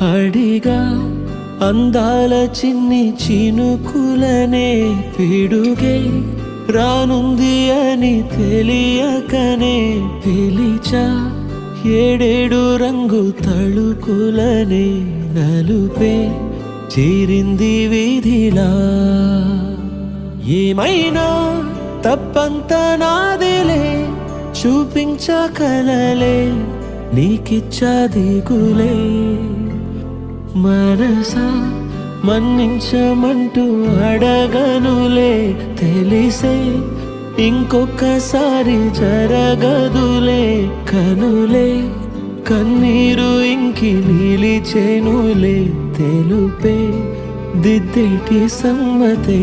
అడిగా అందాల చిన్ని చినుకులనే పిడుగే రానుంది అని తెలియకనే పిలిచా ఏడేడు రంగు తళుకులనే నలుపే చేరింది వీధిలా ఏమైనా తప్పంత నాదిలే చూపించకలలే నీకిచ్చా దిగులే మనసా మన్నించమంటూ అడగనులే తెలిసే ఇంకొకసారి జరగదులే కనులే కన్నీరు ఇంకి నిలిచేనులే తెలుపే దిద్దేటి సమ్మతే